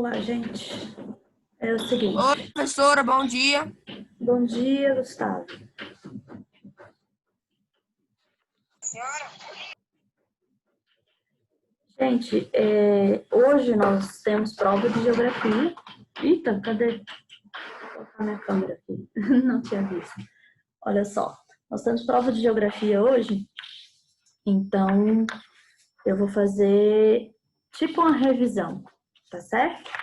Olá, gente. É o seguinte. Oi, professora, bom dia. Bom dia, Gustavo. Senhora? Gente, hoje nós temos prova de geografia. Eita, cadê? Vou colocar minha câmera aqui. Não tinha visto. Olha só, nós temos prova de geografia hoje. Então, eu vou fazer tipo uma revisão, tá certo?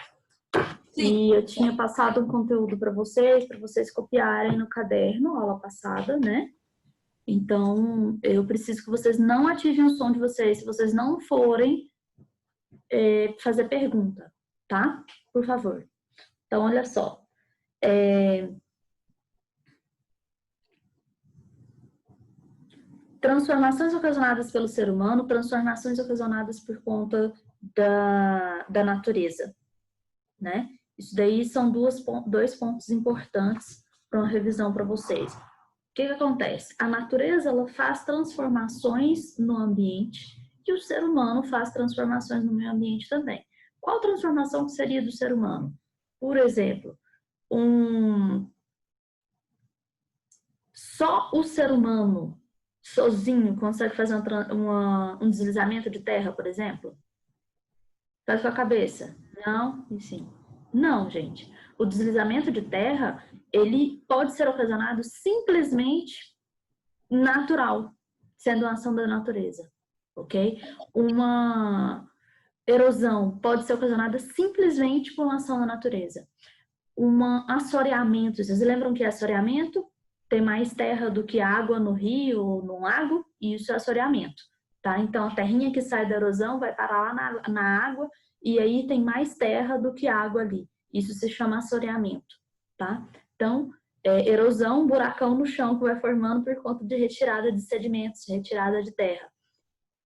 Sim. E eu tinha passado um conteúdo para vocês copiarem no caderno, aula passada, né? Então, eu preciso que vocês não ativem o som de vocês se vocês não forem fazer pergunta, tá? Por favor. Então, olha só. Transformações ocasionadas pelo ser humano, transformações ocasionadas por conta da natureza, né? Isso daí são dois pontos importantes para uma revisão para vocês. O que acontece? A natureza ela faz transformações no ambiente e o ser humano faz transformações no meio ambiente também. Qual transformação que seria do ser humano? Por exemplo, só o ser humano sozinho consegue fazer um deslizamento de terra, por exemplo? Faz com a cabeça? Não? E sim. Não, gente. O deslizamento de terra, ele pode ser ocasionado simplesmente natural, sendo uma ação da natureza, ok? Uma erosão pode ser ocasionada simplesmente por uma ação da natureza. Um assoreamento, vocês lembram que é assoreamento? Tem mais terra do que água no rio ou no lago, e isso é assoreamento, tá? Então, a terrinha que sai da erosão vai parar lá na água, e aí tem mais terra do que água ali. Isso se chama assoreamento, tá? Então, erosão, buracão no chão que vai formando por conta de retirada de sedimentos, retirada de terra,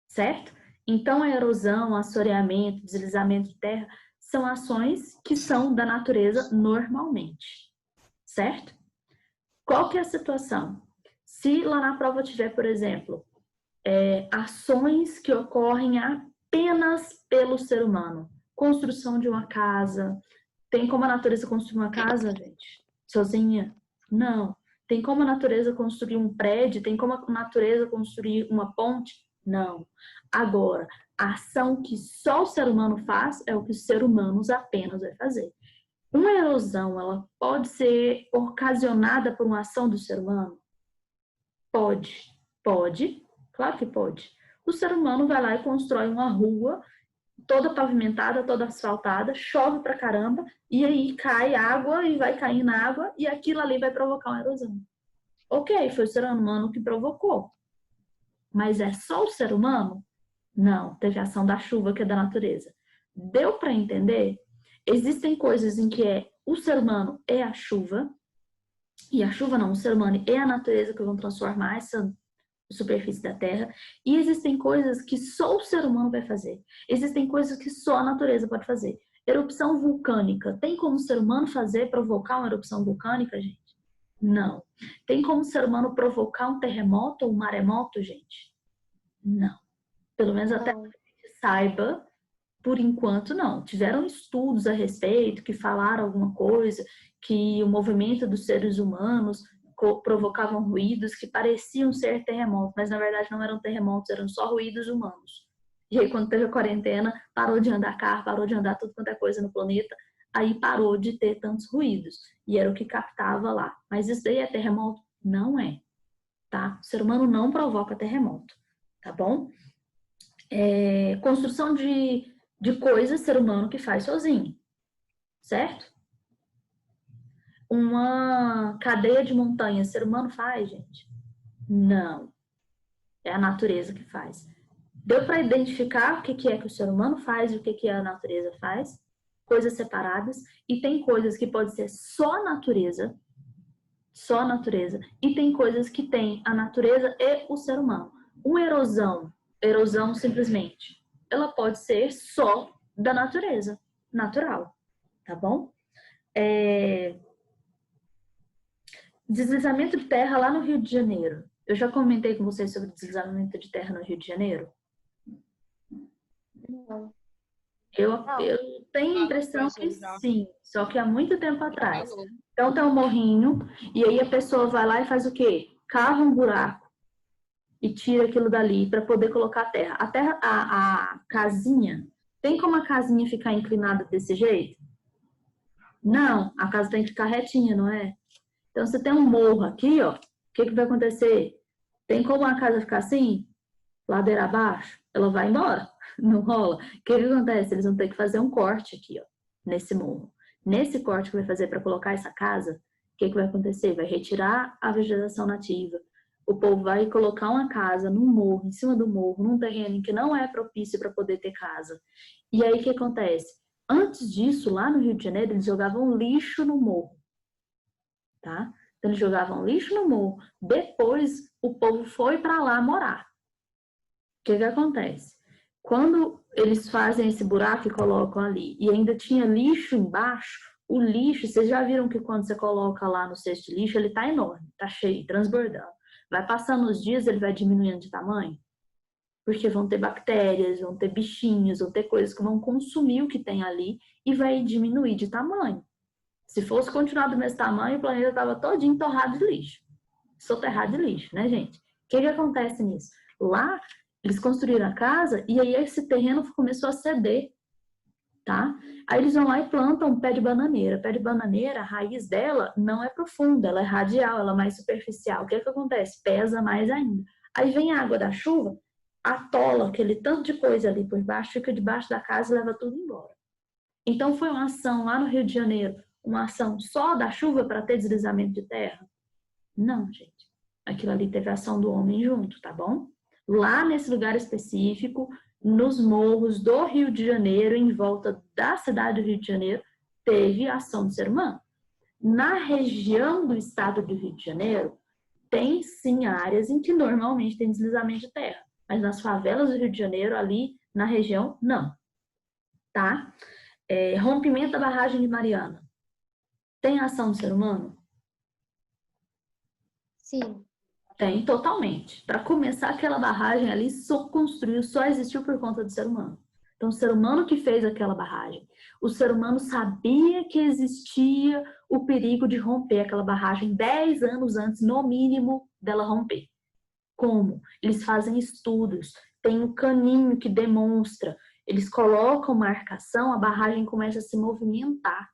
certo? Então, a erosão, assoreamento, deslizamento de terra são ações que são da natureza normalmente, certo? Qual que é a situação? Se lá na prova tiver, por exemplo, ações que ocorrem apenas pelo ser humano, construção de uma casa, tem como a natureza construir uma casa, gente? Sozinha? Não. Tem como a natureza construir um prédio? Tem como a natureza construir uma ponte? Não. Agora, a ação que só o ser humano faz é o que os seres humanos apenas vai fazer. Uma erosão, ela pode ser ocasionada por uma ação do ser humano? Pode. Pode. Claro que pode. O ser humano vai lá e constrói uma rua toda pavimentada, toda asfaltada, chove pra caramba, e aí cai água e vai cair na água, e aquilo ali vai provocar uma erosão. Ok, foi o ser humano que provocou. Mas é só o ser humano? Não, teve a ação da chuva, que é da natureza. Deu para entender? Existem coisas em que o ser humano é a chuva, e a chuva não, o ser humano é a natureza que vão transformar essa superfície da Terra, e existem coisas que só o ser humano vai fazer. Existem coisas que só a natureza pode fazer. Erupção vulcânica, tem como o ser humano provocar uma erupção vulcânica, gente? Não. Tem como o ser humano provocar um terremoto ou um maremoto, gente? Não. Pelo menos até que a gente saiba, por enquanto não. Tiveram estudos a respeito que falaram alguma coisa, que o movimento dos seres humanos provocavam ruídos que pareciam ser terremotos, mas na verdade não eram terremotos, eram só ruídos humanos. E aí quando teve a quarentena, parou de andar carro, parou de andar tudo quanto é coisa no planeta, aí parou de ter tantos ruídos. E era o que captava lá. Mas isso daí é terremoto? Não é, tá? O ser humano não provoca terremoto, tá bom? Construção de coisas, ser humano que faz sozinho, certo? Uma cadeia de montanhas, ser humano faz, gente? Não. É a natureza que faz. Deu para identificar o que é que o ser humano faz e o que a natureza faz? Coisas separadas. E tem coisas que pode ser só a natureza, e tem coisas que tem a natureza e o ser humano. Uma erosão simplesmente, ela pode ser só da natureza, natural, tá bom? Deslizamento de terra lá no Rio de Janeiro. Eu já comentei com vocês sobre deslizamento de terra no Rio de Janeiro? Não. Eu tenho a impressão que sim, só que há muito tempo atrás. Então tem um morrinho, e aí a pessoa vai lá e faz o quê? Cava um buraco e tira aquilo dali para poder colocar a terra. A terra, a casinha, tem como a casinha ficar inclinada desse jeito? Não, a casa tem que ficar retinha, não é? Então, você tem um morro aqui, ó, o que vai acontecer? Tem como a casa ficar assim? Ladeira abaixo? Ela vai embora, não rola. O que acontece? Eles vão ter que fazer um corte aqui, ó, nesse morro. Nesse corte que vai fazer para colocar essa casa, o que vai acontecer? Vai retirar a vegetação nativa. O povo vai colocar uma casa num morro, em cima do morro, num terreno que não é propício para poder ter casa. E aí, o que acontece? Antes disso, lá no Rio de Janeiro, eles jogavam lixo no morro. Tá? Então, eles jogavam lixo no morro. Depois, o povo foi para lá morar. O que acontece? Quando eles fazem esse buraco e colocam ali, e ainda tinha lixo embaixo, o lixo, vocês já viram que quando você coloca lá no cesto de lixo, ele tá enorme, tá cheio, transbordando. Vai passando os dias, ele vai diminuindo de tamanho, porque vão ter bactérias, vão ter bichinhos, vão ter coisas que vão consumir o que tem ali e vai diminuir de tamanho. Se fosse continuar do mesmo tamanho, o planeta estava todinho torrado de lixo. Soterrado de lixo, né, gente? O que acontece nisso? Lá, eles construíram a casa e aí esse terreno começou a ceder, tá? Aí eles vão lá e plantam um pé de bananeira. Pé de bananeira, a raiz dela não é profunda, ela é radial, ela é mais superficial. O que acontece? Pesa mais ainda. Aí vem a água da chuva, atola aquele tanto de coisa ali por baixo, fica debaixo da casa e leva tudo embora. Então foi uma ação lá no Rio de Janeiro, uma ação só da chuva para ter deslizamento de terra? Não, gente. Aquilo ali teve a ação do homem junto, tá bom? Lá nesse lugar específico, nos morros do Rio de Janeiro, em volta da cidade do Rio de Janeiro, teve a ação do ser humano. Na região do estado do Rio de Janeiro, tem sim áreas em que normalmente tem deslizamento de terra. Mas nas favelas do Rio de Janeiro, ali na região, não. Tá? Rompimento da barragem de Mariana. Tem ação do ser humano? Sim. Tem, totalmente. Para começar, aquela barragem ali só construiu, só existiu por conta do ser humano. Então, o ser humano que fez aquela barragem. O ser humano sabia que existia o perigo de romper aquela barragem 10 anos antes, no mínimo, dela romper. Como? Eles fazem estudos, tem um caninho que demonstra, eles colocam marcação, a barragem começa a se movimentar.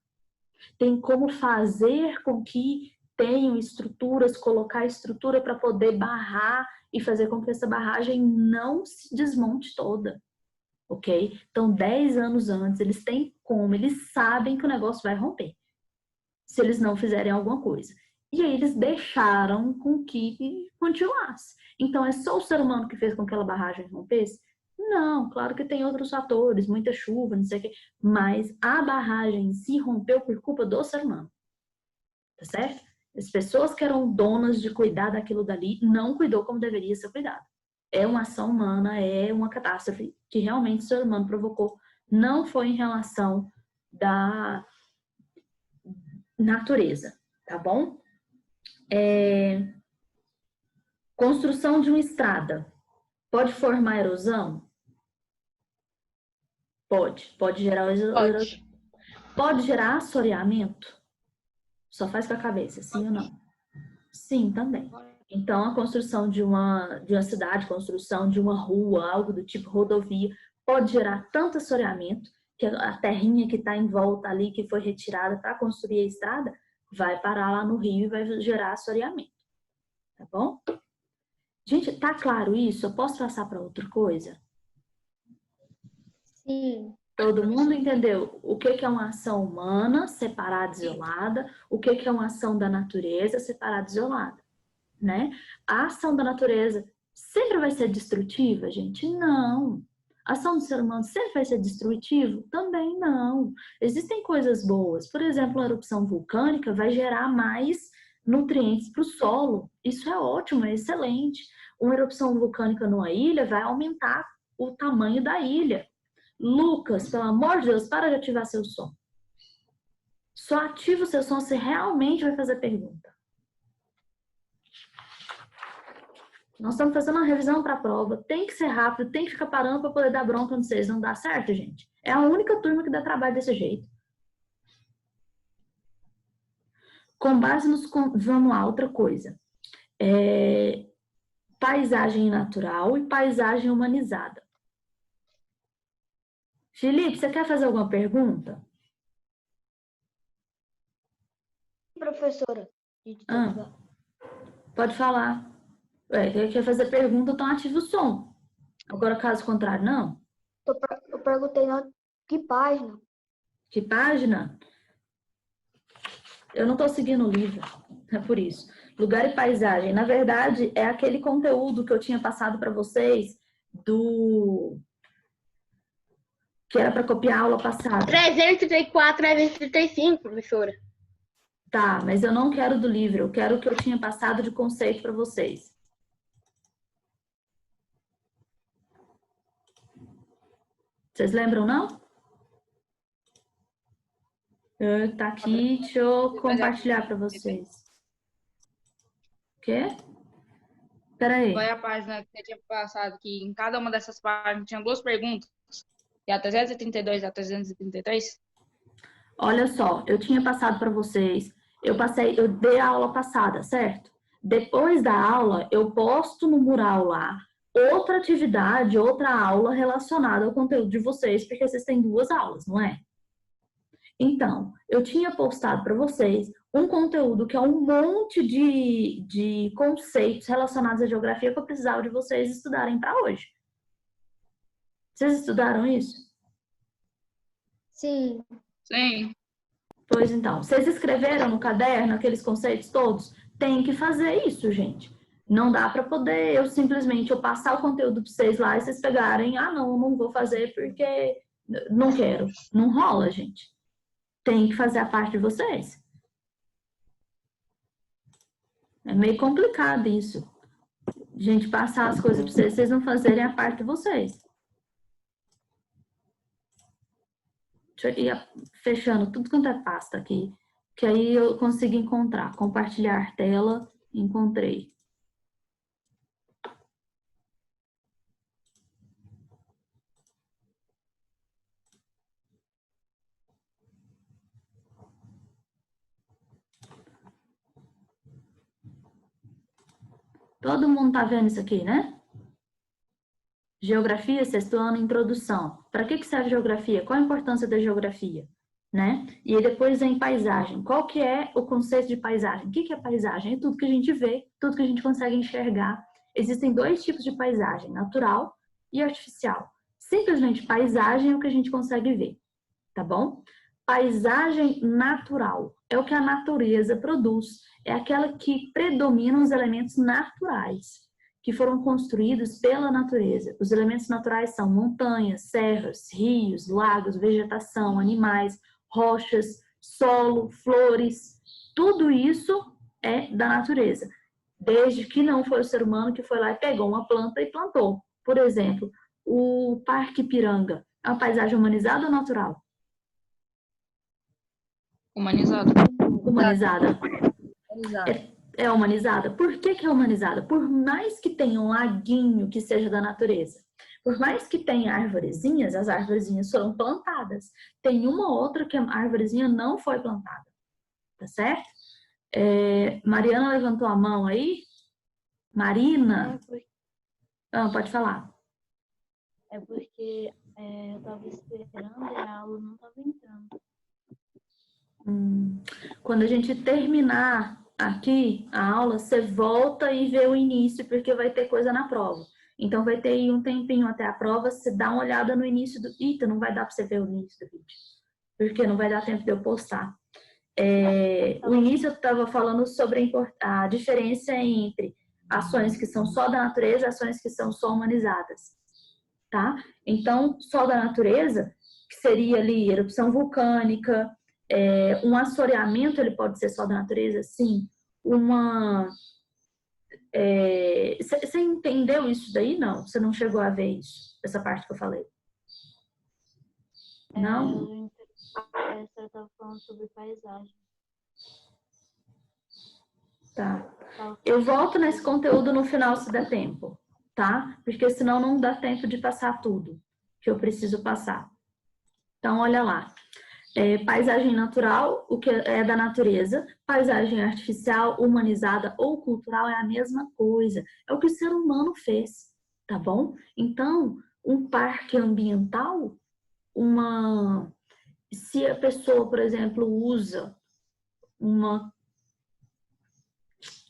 Tem como fazer com que tenham estruturas, colocar estrutura para poder barrar e fazer com que essa barragem não se desmonte toda, ok? Então, 10 anos antes, eles têm como, eles sabem que o negócio vai romper, se eles não fizerem alguma coisa. E aí eles deixaram com que continuasse. Então, é só o ser humano que fez com que aquela barragem rompesse? Não, claro que tem outros fatores, muita chuva, não sei o quê, mas a barragem em si rompeu por culpa do ser humano, tá certo? As pessoas que eram donas de cuidar daquilo dali não cuidou como deveria ser cuidado. É uma ação humana, é uma catástrofe que realmente o ser humano provocou. Não foi em relação da natureza, tá bom? Construção de uma estrada. Pode formar erosão? Pode gerar erosão. Pode gerar assoreamento? Só faz com a cabeça, sim ou não? Sim, também. Então, a construção de uma cidade, construção de uma rua, algo do tipo rodovia, pode gerar tanto assoreamento que a terrinha que está em volta ali, que foi retirada para construir a estrada, vai parar lá no rio e vai gerar assoreamento. Tá bom? Gente, tá claro isso? Eu posso passar para outra coisa? Sim. Todo mundo entendeu o que é uma ação humana separada, isolada, o que é uma ação da natureza separada, isolada, né? A ação da natureza sempre vai ser destrutiva, gente? Não. A ação do ser humano sempre vai ser destrutiva? Também não. Existem coisas boas. Por exemplo, a erupção vulcânica vai gerar mais nutrientes para o solo. Isso é ótimo, é excelente. Uma erupção vulcânica numa ilha vai aumentar o tamanho da ilha. Lucas, pelo amor de Deus, para de ativar seu som. Só ativa o seu som se realmente vai fazer pergunta. Nós estamos fazendo uma revisão para a prova. Tem que ser rápido, tem que ficar parando para poder dar bronca no vocês. Não dá certo, gente? É a única turma que dá trabalho desse jeito. Com base nos... Vamos lá, outra coisa. Paisagem natural e paisagem humanizada. Felipe, você quer fazer alguma pergunta? Professora. Pode falar. Quer fazer pergunta, então ativa o som. Agora, caso contrário, não. Eu perguntei que página. Que página? Eu não estou seguindo o livro, é por isso. Lugar e paisagem. Na verdade, é aquele conteúdo que eu tinha passado para vocês que era para copiar a aula passada. 334, 335, professora. Tá, mas eu não quero do livro, eu quero o que eu tinha passado de conceito para vocês. Vocês lembram, não? Tá aqui, deixa eu compartilhar para vocês. O quê? Peraí. Qual é a página que você tinha passado? Que em cada uma dessas páginas tinha duas perguntas. E a 332 e a 333? Olha só, eu tinha passado para vocês, eu dei a aula passada, certo? Depois da aula, eu posto no mural lá outra atividade, outra aula relacionada ao conteúdo de vocês, porque vocês têm duas aulas, não é? Então, eu tinha postado para vocês um conteúdo que é um monte de conceitos relacionados à geografia que eu precisava de vocês estudarem para hoje. Vocês estudaram isso? Sim. Sim. Pois então, vocês escreveram no caderno aqueles conceitos todos? Tem que fazer isso, gente. Não dá para poder eu passar o conteúdo para vocês lá e vocês pegarem, não vou fazer porque não quero. Não rola, gente. Tem que fazer a parte de vocês. É meio complicado isso. Gente, passar as coisas para vocês não fazerem a parte de vocês. Deixa eu ir fechando tudo quanto é pasta aqui, que aí eu consigo encontrar. Compartilhar tela, encontrei. Todo mundo tá vendo isso aqui, né? Geografia, sexto ano, introdução. Para que serve geografia? Qual a importância da geografia? Né? E aí depois vem paisagem. Qual que é o conceito de paisagem? O que é paisagem? É tudo que a gente vê, tudo que a gente consegue enxergar. Existem dois tipos de paisagem, natural e artificial. Simplesmente paisagem é o que a gente consegue ver, tá bom? Paisagem natural é o que a natureza produz, é aquela que predomina os elementos naturais, que foram construídos pela natureza. Os elementos naturais são montanhas, serras, rios, lagos, vegetação, animais, rochas, solo, flores. Tudo isso é da natureza. Desde que não foi o ser humano que foi lá e pegou uma planta e plantou. Por exemplo, o Parque Ipiranga é uma paisagem humanizada ou natural? Humanizado. Humanizada. É humanizada. Por que é humanizada? Por mais que tenha um laguinho que seja da natureza, por mais que tenha arvorezinhas, as arvorezinhas foram plantadas. Tem uma ou outra que a arvorezinha não foi plantada. Tá certo? Mariana levantou a mão aí. Marina? Pode falar. É porque eu estava esperando e a aula não estava entrando. Quando a gente terminar aqui a aula, você volta e vê o início, porque vai ter coisa na prova. Então, vai ter aí um tempinho até a prova, você dá uma olhada no início do... Eita, não vai dar para você ver o início do vídeo, porque não vai dar tempo de eu postar. O início eu estava falando sobre a diferença entre ações que são só da natureza e ações que são só humanizadas, tá? Então, só da natureza, que seria ali erupção vulcânica, um assoreamento, ele pode ser só da natureza? Sim. Você entendeu isso daí? Não. Você não chegou a ver isso? Essa parte que eu falei? Não? Você estava falando sobre paisagem. Tá. Eu volto nesse conteúdo no final se der tempo, tá? Porque senão não dá tempo de passar tudo que eu preciso passar. Então, olha lá. Paisagem natural, o que é da natureza. Paisagem artificial, humanizada ou cultural é a mesma coisa. É o que o ser humano fez, tá bom? Então, um parque ambiental, se a pessoa, por exemplo, usa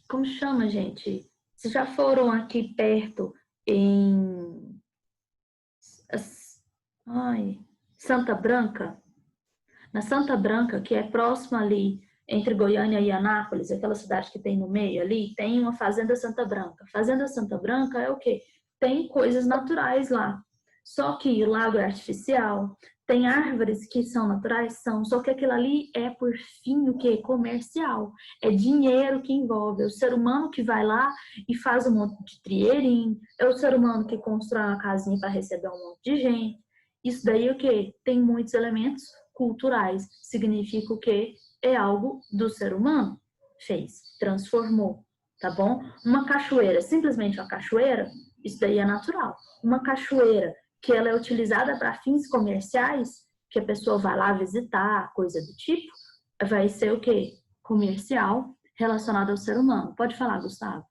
como chama, gente? Vocês já foram aqui perto em Santa Branca? Na Santa Branca, que é próximo ali entre Goiânia e Anápolis, aquela cidade que tem no meio ali, tem uma Fazenda Santa Branca. Fazenda Santa Branca é o quê? Tem coisas naturais lá. Só que o lago é artificial, tem árvores que são naturais, só que aquilo ali é por fim o quê? Comercial. É dinheiro que envolve. É o ser humano que vai lá e faz um monte de trieirinho, é o ser humano que constrói uma casinha para receber um monte de gente. Isso daí o quê? Tem muitos elementos culturais. Significa o quê? É algo do ser humano. Fez, transformou, tá bom? Uma cachoeira, simplesmente uma cachoeira, isso daí é natural. Uma cachoeira que ela é utilizada para fins comerciais, que a pessoa vai lá visitar, coisa do tipo, vai ser o quê? Comercial, relacionado ao ser humano. Pode falar, Gustavo.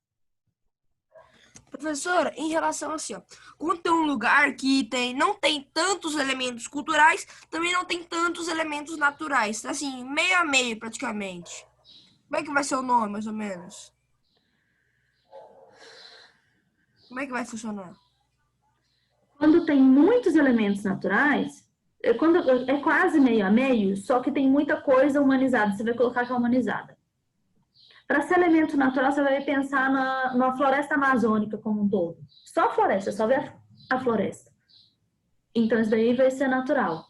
Professora, em relação assim, ó, quando tem um lugar que não tem tantos elementos culturais, também não tem tantos elementos naturais, assim, meio a meio praticamente. Como é que vai ser o nome, mais ou menos? Como é que vai funcionar? Quando tem muitos elementos naturais, é quase meio a meio, só que tem muita coisa humanizada, você vai colocar que é humanizada. Para ser elemento natural, você vai pensar na floresta amazônica como um todo. Só a floresta, só ver a floresta. Então, isso daí vai ser natural.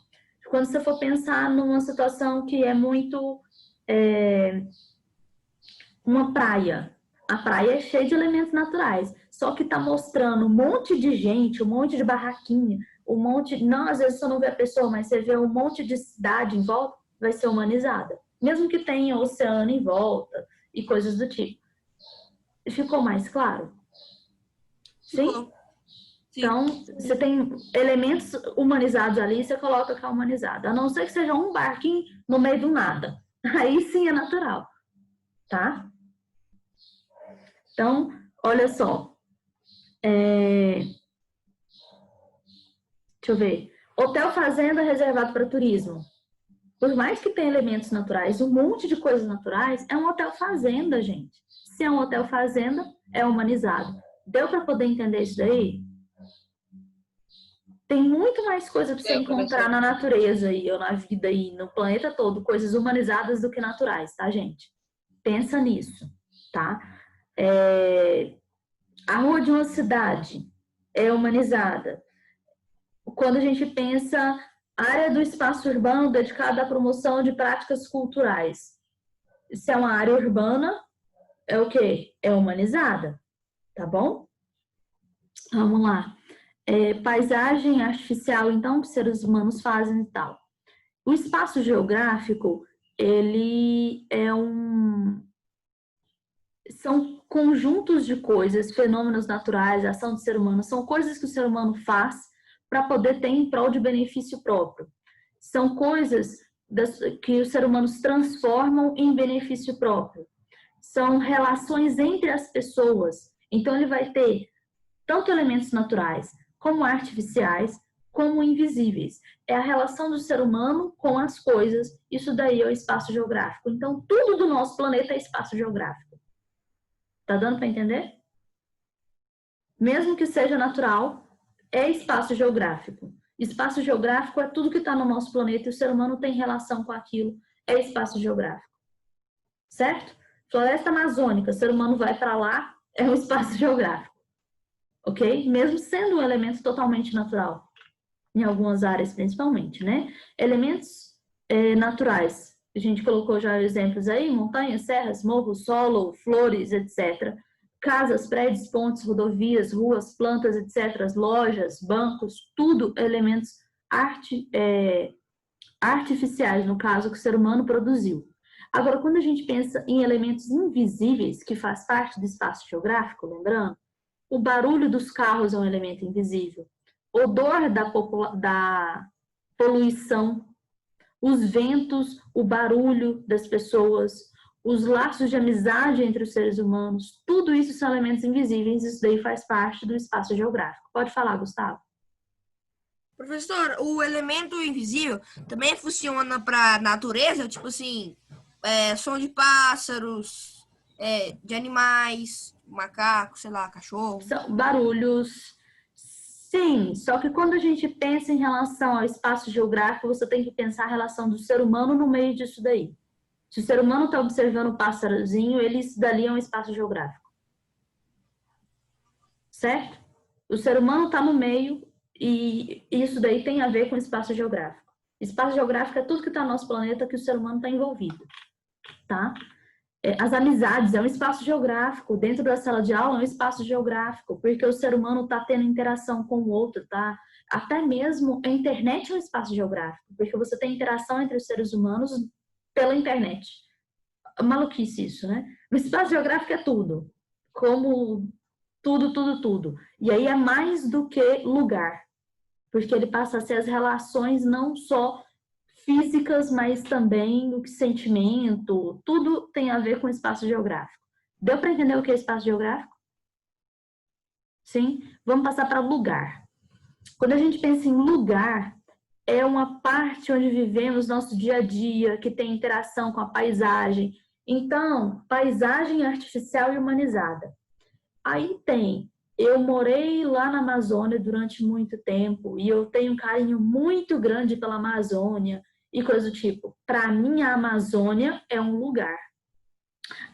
Quando você for pensar numa situação que é muito uma praia, a praia é cheia de elementos naturais, só que está mostrando um monte de gente, um monte de barraquinha, não, às vezes você não vê a pessoa, mas você vê um monte de cidade em volta, vai ser humanizada. Mesmo que tenha oceano em volta e coisas do tipo. Ficou mais claro? Sim? Sim. Então, você tem elementos humanizados ali, você coloca que é humanizado. A não ser que seja um barquinho no meio do nada. Aí sim é natural, tá? Então, olha só. Deixa eu ver. Hotel fazenda reservado para turismo. Por mais que tenha elementos naturais, um monte de coisas naturais, é um hotel fazenda, gente. Se é um hotel fazenda, é humanizado. Deu para poder entender isso daí? Tem muito mais coisa para você encontrar na natureza aí, ou na vida aí, no planeta todo, coisas humanizadas do que naturais, tá, gente? Pensa nisso, tá? A rua de uma cidade é humanizada. Quando a gente pensa área do espaço urbano dedicada à promoção de práticas culturais. Se é uma área urbana, é o quê? É humanizada, tá bom? Vamos lá. Paisagem artificial, então, que seres humanos fazem e tal. O espaço geográfico, ele são conjuntos de coisas, fenômenos naturais, ação do ser humano, são coisas que o ser humano faz para poder ter em prol de benefício próprio. São coisas que os seres humanos transformam em benefício próprio. São relações entre as pessoas. Então, ele vai ter tanto elementos naturais, como artificiais, como invisíveis. É a relação do ser humano com as coisas. Isso daí é o espaço geográfico. Então, tudo do nosso planeta é espaço geográfico. Tá dando para entender? Mesmo que seja natural, é espaço geográfico. Espaço geográfico é tudo que está no nosso planeta e o ser humano tem relação com aquilo. É espaço geográfico. Certo? Floresta amazônica, o ser humano vai para lá, é um espaço geográfico. Ok? Mesmo sendo um elemento totalmente natural. Em algumas áreas, principalmente, né? Elementos naturais. A gente colocou já exemplos aí, montanhas, serras, morros, solo, flores, etc. Casas, prédios, pontes, rodovias, ruas, plantas, etc. Lojas, bancos, tudo elementos artificiais, no caso, que o ser humano produziu. Agora, quando a gente pensa em elementos invisíveis, que faz parte do espaço geográfico, lembrando, o barulho dos carros é um elemento invisível. O odor poluição, os ventos, o barulho das pessoas, os laços de amizade entre os seres humanos, tudo isso são elementos invisíveis, isso daí faz parte do espaço geográfico. Pode falar, Gustavo. Professor, o elemento invisível também funciona para natureza, tipo assim, som de pássaros, de animais, macacos, sei lá, cachorro. São barulhos, sim, só que quando a gente pensa em relação ao espaço geográfico, você tem que pensar a relação do ser humano no meio disso daí. Se o ser humano está observando o pássarozinho, isso dali é um espaço geográfico. Certo? O ser humano está no meio e isso daí tem a ver com espaço geográfico. Espaço geográfico é tudo que está no nosso planeta que o ser humano está envolvido. Tá? As amizades é um espaço geográfico. Dentro da sala de aula é um espaço geográfico, porque o ser humano está tendo interação com o outro, tá? Até mesmo a internet é um espaço geográfico, porque você tem interação entre os seres humanos pela internet. Maluquice isso, né? O espaço geográfico é tudo. Como tudo, tudo, tudo. E aí é mais do que lugar. Porque ele passa a ser as relações não só físicas, mas também o que sentimento, tudo tem a ver com espaço geográfico. Deu para entender o que é espaço geográfico? Sim? Vamos passar para lugar. Quando a gente pensa em lugar, é uma parte onde vivemos nosso dia a dia, que tem interação com a paisagem. Então, paisagem artificial e humanizada. Aí tem, eu morei lá na Amazônia durante muito tempo e eu tenho um carinho muito grande pela Amazônia e coisa do tipo. Para mim, a Amazônia é um lugar.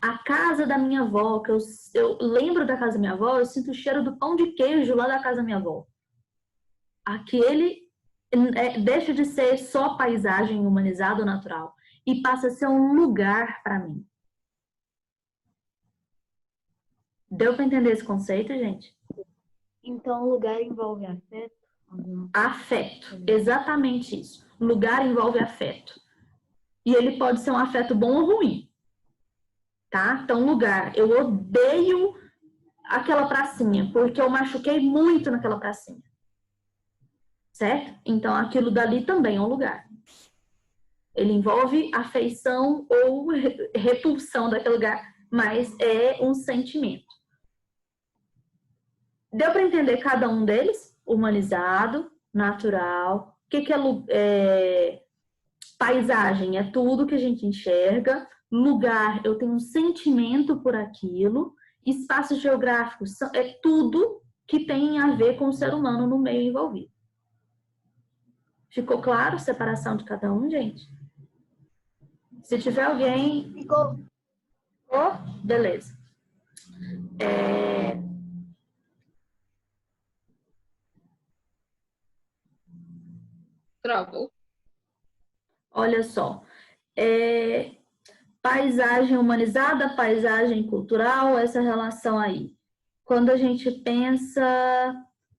A casa da minha avó, que eu lembro da casa da minha avó, eu sinto o cheiro do pão de queijo lá da casa da minha avó. Aquele deixa de ser só paisagem humanizada ou natural e passa a ser um lugar para mim. Deu para entender esse conceito, gente? Então, o lugar envolve afeto? Afeto, exatamente isso. Lugar envolve afeto. E ele pode ser um afeto bom ou ruim. Tá? Então, lugar, eu odeio aquela pracinha, porque eu machuquei muito naquela pracinha. Certo? Então, aquilo dali também é um lugar. Ele envolve afeição ou repulsão daquele lugar, mas é um sentimento. Deu para entender cada um deles? Humanizado, natural. O que é paisagem? É tudo que a gente enxerga. Lugar, eu tenho um sentimento por aquilo. Espaço geográfico é tudo que tem a ver com o ser humano no meio envolvido. Ficou claro a separação de cada um, gente? Se tiver alguém... Ficou. Oh, beleza. Travou. Olha só. Paisagem humanizada, paisagem cultural, essa relação aí. Quando a gente pensa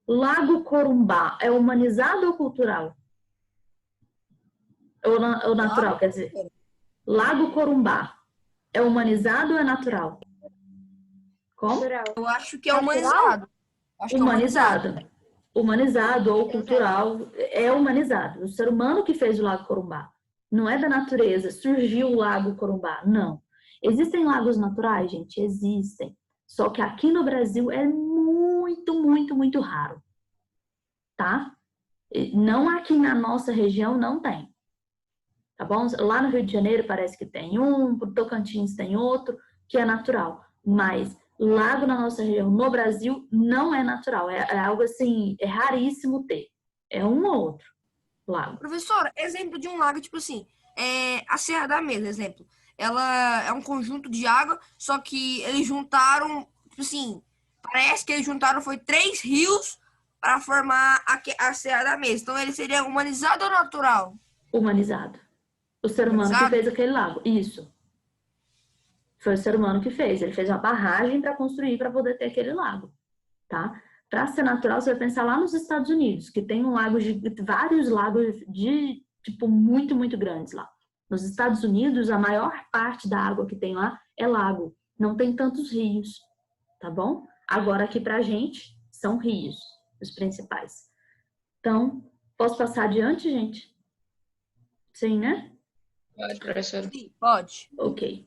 Lago Corumbá, é humanizado ou cultural? Ou natural, quer dizer. Lago Corumbá, é humanizado ou é natural? Como? Eu acho que é humanizado. Humanizado. Humanizado ou cultural é humanizado. O ser humano que fez o Lago Corumbá. Não é da natureza, surgiu o Lago Corumbá. Não. Existem lagos naturais, gente? Existem. Só que aqui no Brasil é muito, muito, muito raro. Tá? Não aqui na nossa região, não tem. Tá bom? Lá no Rio de Janeiro parece que tem um, pro Tocantins tem outro, que é natural. Mas lago na nossa região, no Brasil, não é natural. É algo assim, é raríssimo ter. É um ou outro lago. Professor, exemplo de um lago, tipo assim, a Serra da Mesa, exemplo. Ela é um conjunto de água, só que eles juntaram, tipo assim, parece que eles juntaram foi 3 rios para formar a Serra da Mesa. Então ele seria humanizado ou natural? Humanizado. O ser humano que fez aquele lago. Isso. Foi o ser humano que fez. Ele fez uma barragem para construir para poder ter aquele lago. Tá? Para ser natural, você vai pensar lá nos Estados Unidos, que tem vários lagos de, tipo, muito, muito grandes lá. Nos Estados Unidos, a maior parte da água que tem lá é lago. Não tem tantos rios, tá bom? Agora aqui pra gente, são rios, os principais. Então, posso passar adiante, gente? Sim, né? Pode, professora. Sim, pode. Ok.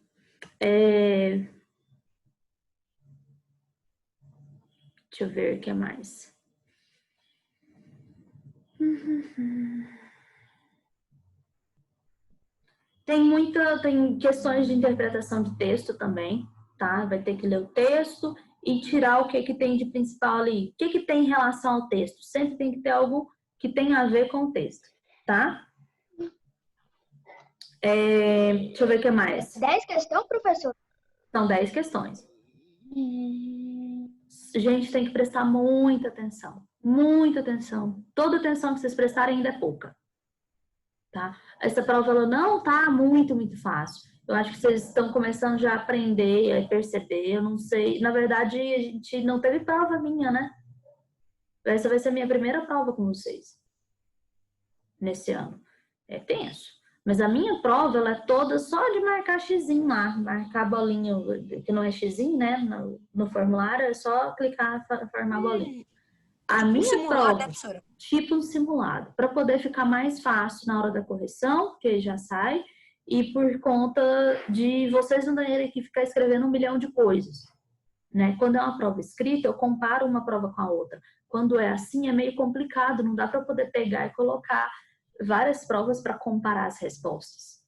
Deixa eu ver o que mais. Tem questões de interpretação de texto também, tá? Vai ter que ler o texto e tirar o que que tem de principal ali. O que que tem em relação ao texto? Sempre tem que ter algo que tenha a ver com o texto, tá? Deixa eu ver o que mais. 10 questões, professor? São 10 questões. Gente, tem que prestar muita atenção. Muita atenção. Toda atenção que vocês prestarem ainda é pouca. Tá? Essa prova ela não tá muito fácil. Eu acho que vocês estão começando já a aprender, a perceber. Eu não sei. Na verdade, a gente não teve prova minha, né? Essa vai ser a minha primeira prova com vocês. Nesse ano. É tenso. Mas a minha prova, ela é toda só de marcar xizinho lá. Marcar a bolinha, que não é xizinho, né? No formulário, é só clicar e formar a bolinha. A minha simulado, prova, né, professora? tipo um simulado, para poder ficar mais fácil na hora da correção, porque já sai, e por conta de vocês não terem que ficar escrevendo 1 milhão de coisas. Né? Quando é uma prova escrita, eu comparo uma prova com a outra. Quando é assim, é meio complicado, não dá para poder pegar e colocar várias provas para comparar as respostas.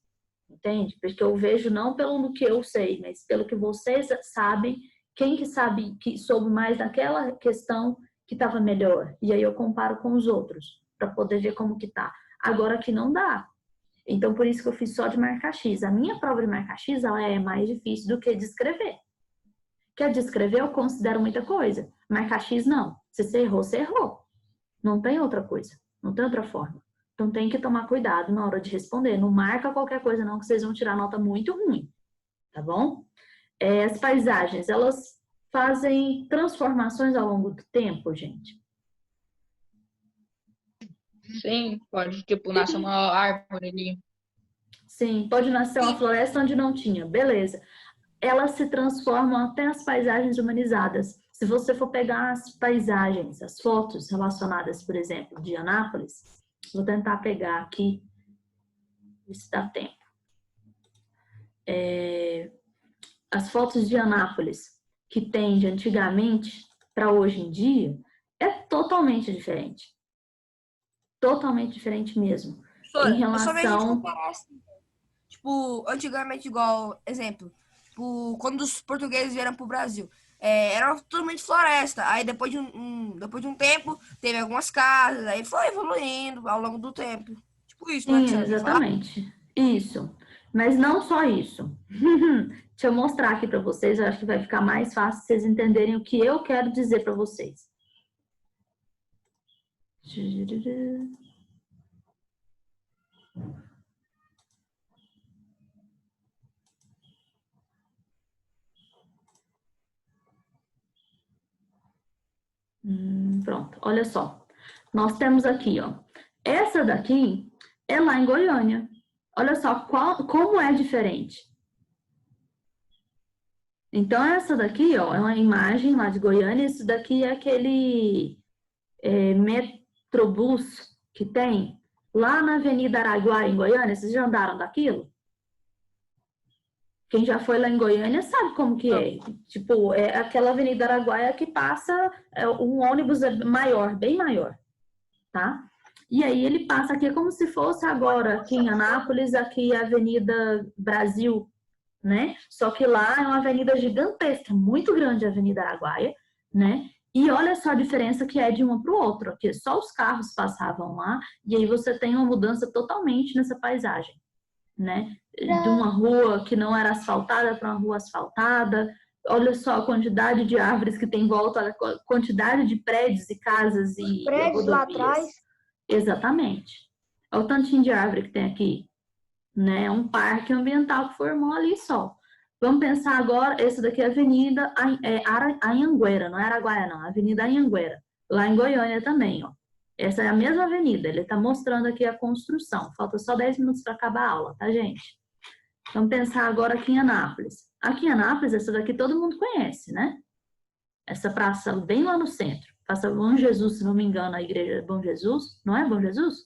Entende? Porque eu vejo não pelo que eu sei, mas pelo que vocês sabem, quem que sabe que soube mais daquela questão que estava melhor. E aí eu comparo com os outros, para poder ver como que tá. Agora aqui não dá. Então, por isso que eu fiz só de marcar X. A minha prova de marcar X, ela é mais difícil do que de escrever. Que a de escrever eu considero muita coisa. Marcar X, não. Se você errou, você errou. Não tem outra coisa. Não tem outra forma. Então, tem que tomar cuidado na hora de responder. Não marca qualquer coisa, não, que vocês vão tirar nota muito ruim. Tá bom? As paisagens, elas fazem transformações ao longo do tempo, gente? Sim, pode, tipo, nascer uma árvore ali. Sim, pode nascer uma floresta onde não tinha, beleza. Elas se transformam até as paisagens humanizadas. Se você for pegar as paisagens, as fotos relacionadas, por exemplo, de Anápolis, vou tentar pegar aqui, se dá tempo. As fotos de Anápolis que tem de antigamente para hoje em dia é totalmente diferente. Totalmente diferente mesmo. Professora, Em relação... eu só vejo comparar assim. Tipo, antigamente, igual, exemplo, tipo, quando os portugueses vieram pro Brasil, era totalmente floresta. Aí depois de um tempo, teve algumas casas, aí foi evoluindo ao longo do tempo. Tipo isso, né? Sim, exatamente. Isso. Mas não só isso. Deixa eu mostrar aqui para vocês, eu acho que vai ficar mais fácil vocês entenderem o que eu quero dizer para vocês. Pronto, olha só. Nós temos aqui, ó. Essa daqui é lá em Goiânia. Olha só como é diferente. Então, essa daqui, ó, é uma imagem lá de Goiânia. Isso daqui é aquele Metrobus que tem lá na Avenida Araguaia, em Goiânia. Vocês já andaram daquilo? Quem já foi lá em Goiânia sabe como que é. Tipo, é aquela Avenida Araguaia que passa um ônibus maior, bem maior, tá? E aí ele passa aqui, é como se fosse agora aqui em Anápolis, aqui a Avenida Brasil, né? Só que lá é uma avenida gigantesca, muito grande a Avenida Araguaia, né? E olha só a diferença que é de uma para o outro. Aqui só os carros passavam lá, e aí você tem uma mudança totalmente nessa paisagem, né? De uma rua que não era asfaltada para uma rua asfaltada. Olha só a quantidade de árvores que tem em volta, a quantidade de prédios e casas e Prédios lá atrás. Exatamente. Olha o tantinho de árvore que tem aqui, né? Um parque ambiental que formou ali só. Vamos pensar agora, esse daqui é a Avenida Anhanguera, não é Araguaia não, a Avenida Anhanguera, lá em Goiânia também, ó. Essa é a mesma avenida, ele está mostrando aqui a construção. Falta só 10 minutos para acabar a aula, tá, gente? Vamos pensar agora aqui em Anápolis. Aqui em Anápolis, essa daqui todo mundo conhece, né? Essa praça bem lá no centro. Praça Bom Jesus, se não me engano, a igreja é Bom Jesus. Não é Bom Jesus?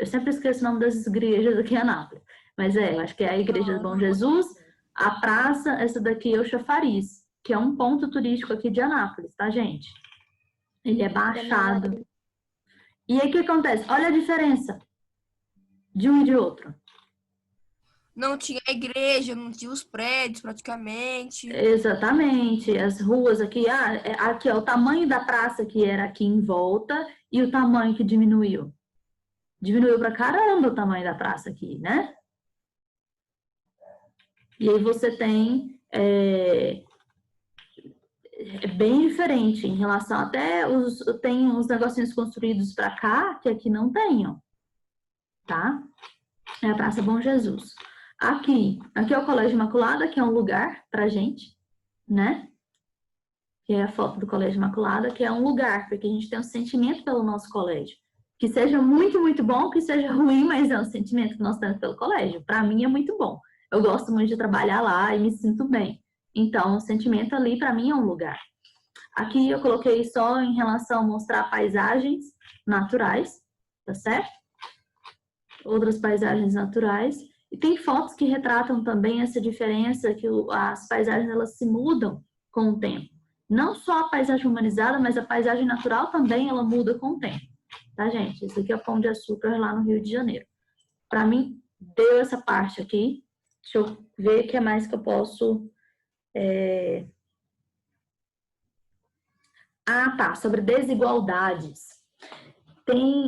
Eu sempre esqueço o nome das igrejas aqui em Anápolis. Mas eu acho que é a Igreja do Bom Jesus, a praça, essa daqui é o Chafariz, que é um ponto turístico aqui de Anápolis, tá, gente? Ele é baixado. E aí o que acontece? Olha a diferença de um e de outro. Não tinha igreja, não tinha os prédios praticamente. Exatamente. As ruas aqui, aqui é o tamanho da praça que era aqui em volta e o tamanho que diminuiu. Diminuiu pra caramba o tamanho da praça aqui, né? E aí você tem é bem diferente em relação até tem uns negocinhos construídos para cá que aqui não tenham, tá? É a Praça Bom Jesus. Aqui é o Colégio Imaculada, que é um lugar pra gente, né? Que é a foto do Colégio Imaculada, que é um lugar, porque a gente tem um sentimento pelo nosso colégio. Que seja muito, muito bom, que seja ruim, mas é um sentimento que nós temos pelo colégio. Para mim é muito bom. Eu gosto muito de trabalhar lá e me sinto bem. Então, o sentimento ali, para mim, é um lugar. Aqui eu coloquei só em relação a mostrar paisagens naturais, tá certo? Outras paisagens naturais. E tem fotos que retratam também essa diferença, que as paisagens elas se mudam com o tempo. Não só a paisagem humanizada, mas a paisagem natural também ela muda com o tempo. Tá, gente? Esse aqui é o Pão de Açúcar lá no Rio de Janeiro. Para mim, deu essa parte aqui. Deixa eu ver o que é mais que eu posso... tá. Sobre desigualdades.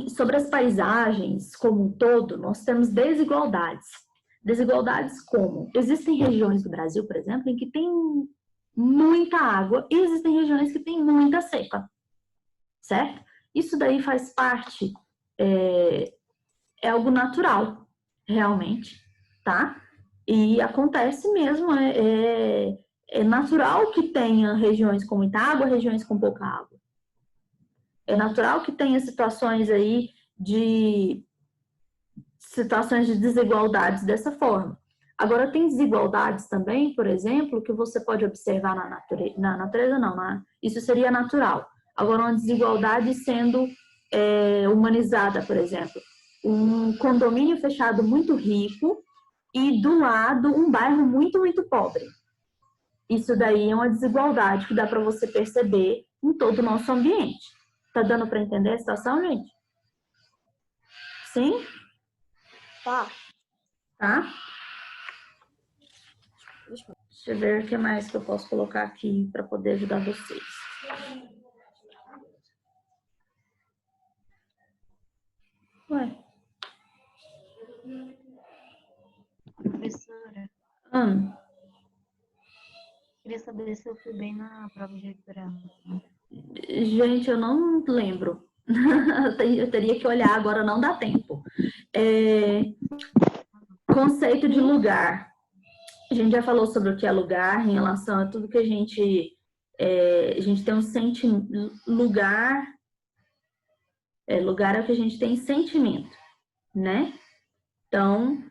Sobre as paisagens como um todo, nós temos desigualdades. Desigualdades como? Existem regiões do Brasil, por exemplo, em que tem muita água e existem regiões que tem muita seca. Certo? Isso daí faz parte, é algo natural, realmente, tá? E acontece mesmo, é natural que tenha regiões com muita água, regiões com pouca água. É natural que tenha situações aí de desigualdades dessa forma. Agora, tem desigualdades também, por exemplo, que você pode observar na natureza, não, isso seria natural. Agora, uma desigualdade sendo humanizada, por exemplo. Um condomínio fechado muito rico e do lado um bairro muito, muito pobre. Isso daí é uma desigualdade que dá para você perceber em todo o nosso ambiente. Tá dando para entender a situação, gente? Sim? Tá. Tá? Deixa eu ver o que mais que eu posso colocar aqui para poder ajudar vocês. Ué. Professora, queria saber se eu fui bem na prova de leitura. Gente, eu não lembro. Eu teria que olhar, agora não dá tempo. Conceito de lugar. A gente já falou sobre o que é lugar em relação a tudo que a gente tem um sentimento. Lugar é o que a gente tem sentimento, né? Então,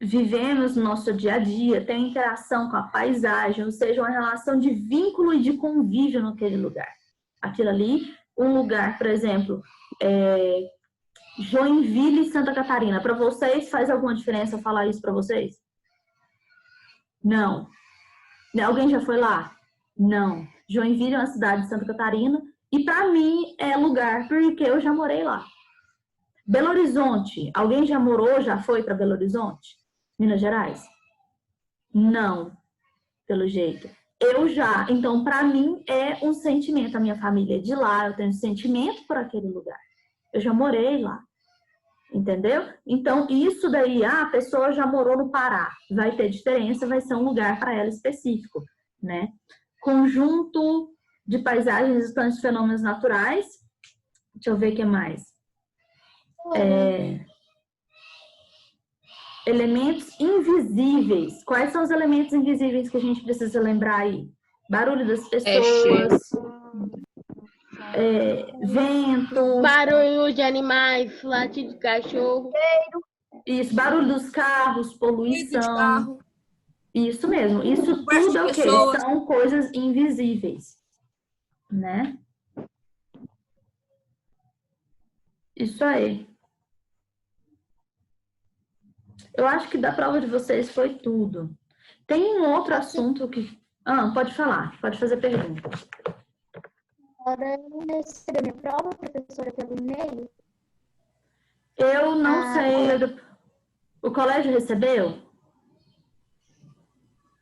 vivemos no nosso dia a dia, tem interação com a paisagem, ou seja, uma relação de vínculo e de convívio naquele lugar. Aquilo ali, um lugar, por exemplo, Joinville, Santa Catarina. Para vocês, faz alguma diferença eu falar isso para vocês? Não. Alguém já foi lá? Não. Joinville é uma cidade de Santa Catarina e para mim é lugar porque eu já morei lá. Belo Horizonte. Alguém já morou, já foi para Belo Horizonte? Minas Gerais? Não, pelo jeito. Eu já. Então, para mim é um sentimento. A minha família é de lá, eu tenho um sentimento por aquele lugar. Eu já morei lá. Entendeu? Então, isso daí, a pessoa já morou no Pará. Vai ter diferença, vai ser um lugar para ela específico, né? Conjunto de paisagens, estantes, fenômenos naturais. Deixa eu ver o que mais. Elementos invisíveis. Quais são os elementos invisíveis que a gente precisa lembrar aí? Barulho das pessoas. Vento. Barulho de animais, latido de cachorro. Isso, barulho dos carros, poluição. De carro. Isso mesmo. Isso Conversa tudo é de o quê? pessoas. São coisas invisíveis, né? Isso aí. Eu acho que da prova de vocês foi tudo. Tem um outro assunto que... pode falar, pode fazer pergunta. Agora eu recebi minha prova, professora, pelo e-mail. Eu não sei... O colégio recebeu?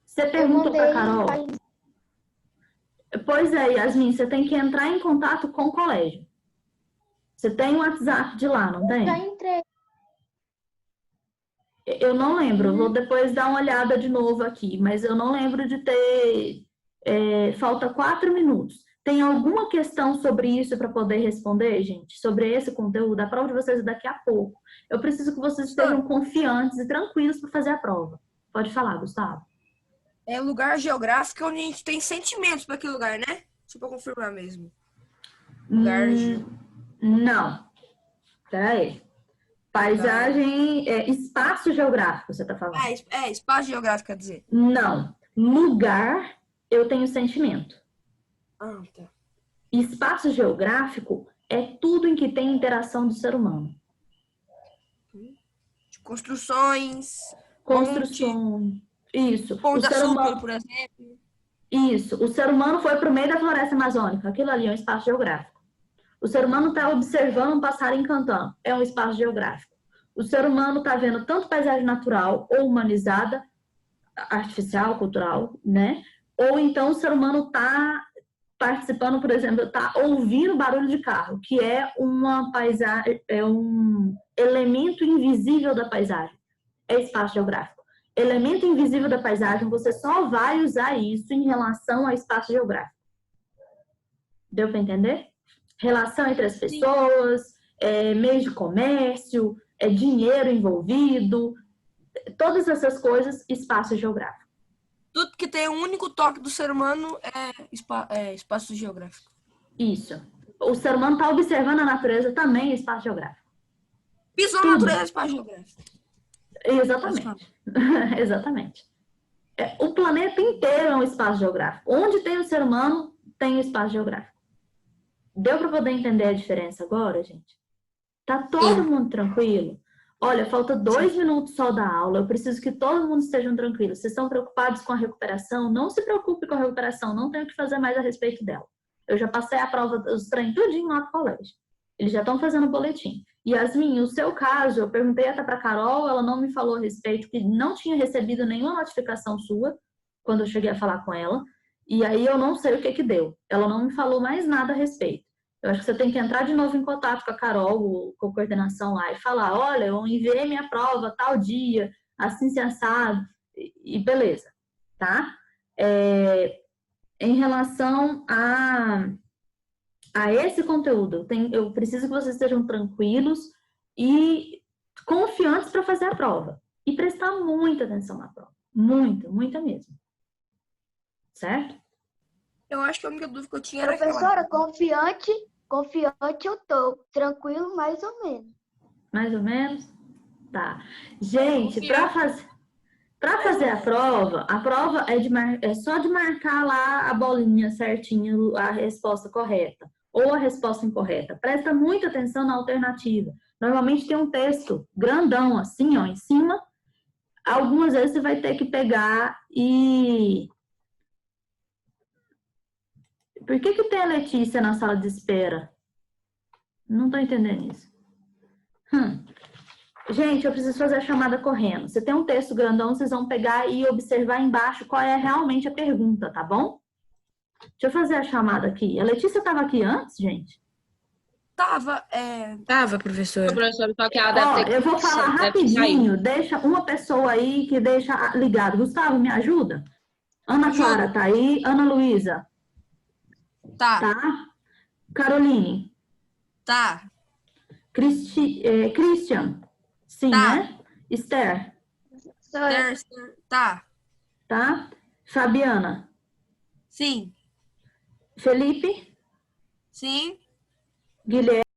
Você Eu perguntou mandei para Carol? Pois é, Yasmin, você tem que entrar em contato com o colégio. Você tem o WhatsApp de lá, não Já tem? entrei. Eu não lembro, vou depois dar uma olhada de novo aqui, mas eu não lembro de ter... falta 4 minutos. Tem alguma questão sobre isso para poder responder, gente? Sobre esse conteúdo? A prova de vocês é daqui a pouco. Eu preciso que vocês estejam confiantes e tranquilos para fazer a prova. Pode falar, Gustavo. É lugar geográfico onde a gente tem sentimentos para aquele lugar, né? Só para confirmar mesmo. Lugar Não. Peraí. Paisagem, espaço geográfico, você está falando? Espaço geográfico, quer dizer. Não. Lugar, eu tenho sentimento. Ah, tá. Espaço geográfico é tudo em que tem interação do ser humano. Construções. Construção. Isso. Pão O de ser açúcar, humano... por exemplo. Isso. O ser humano foi para o meio da floresta amazônica. Aquilo ali é um espaço geográfico. O ser humano está observando um passarinho cantando. É um espaço geográfico. O ser humano está vendo tanto paisagem natural ou humanizada, artificial, cultural, né? Ou então o ser humano está participando, por exemplo, está ouvindo barulho de carro, que é uma paisagem, é um elemento invisível da paisagem. É espaço geográfico. Elemento invisível da paisagem, você só vai usar isso em relação ao espaço geográfico. Deu para entender? Relação entre as pessoas, meio de comércio, dinheiro envolvido, todas essas coisas, espaço geográfico. Tudo que tem um único toque do ser humano é espaço geográfico. Isso. O ser humano está observando a natureza também, é espaço geográfico. Pisou na natureza, é espaço geográfico. Exatamente. Exatamente. O planeta inteiro é um espaço geográfico. Onde tem o ser humano, tem o espaço geográfico. Deu para poder entender a diferença agora, gente? Tá todo mundo tranquilo? Olha, falta 2 minutos só da aula. Eu preciso que todo mundo estejam tranquilos. Vocês estão preocupados com a recuperação? Não se preocupe com a recuperação. Não tenho o que fazer mais a respeito dela. Eu já passei a prova dos trem tudinho lá no colégio. Eles já estão fazendo o boletim. Yasmin, o seu caso, eu perguntei até para Carol, ela não me falou a respeito, que não tinha recebido nenhuma notificação sua quando eu cheguei a falar com ela. E aí eu não sei o que deu. Ela não me falou mais nada a respeito. Eu acho que você tem que entrar de novo em contato com a Carol, com a coordenação lá, e falar, olha, eu enviei minha prova tal dia, assim se assado, e beleza, tá? Em relação a esse conteúdo, eu preciso que vocês estejam tranquilos e confiantes para fazer a prova. E prestar muita atenção na prova. Muita mesmo. Certo? Eu acho que a única dúvida que eu tinha era Professora, confiante eu tô. Tranquilo, mais ou menos. Mais ou menos? Tá. Gente, para fazer a prova é só de marcar lá a bolinha certinho, a resposta correta ou a resposta incorreta. Presta muita atenção na alternativa. Normalmente tem um texto grandão assim, ó, em cima. Algumas vezes você vai ter que pegar e... Por que tem a Letícia na sala de espera? Não tô entendendo isso. Gente, eu preciso fazer a chamada correndo. Você tem um texto grandão, vocês vão pegar e observar embaixo qual é realmente a pergunta, tá bom? Deixa eu fazer a chamada aqui. A Letícia estava aqui antes, gente? Tava, professora. Professor, só que ela deve ter... Eu vou falar rapidinho. Deixa uma pessoa aí que deixa ligado. Gustavo, me ajuda? Ana Clara tá aí. Ana Luísa. Tá. Caroline. Tá. Christian. Sim, Tá. né? Esther. Tá. Tá? Fabiana. Sim. Felipe. Sim. Guilherme.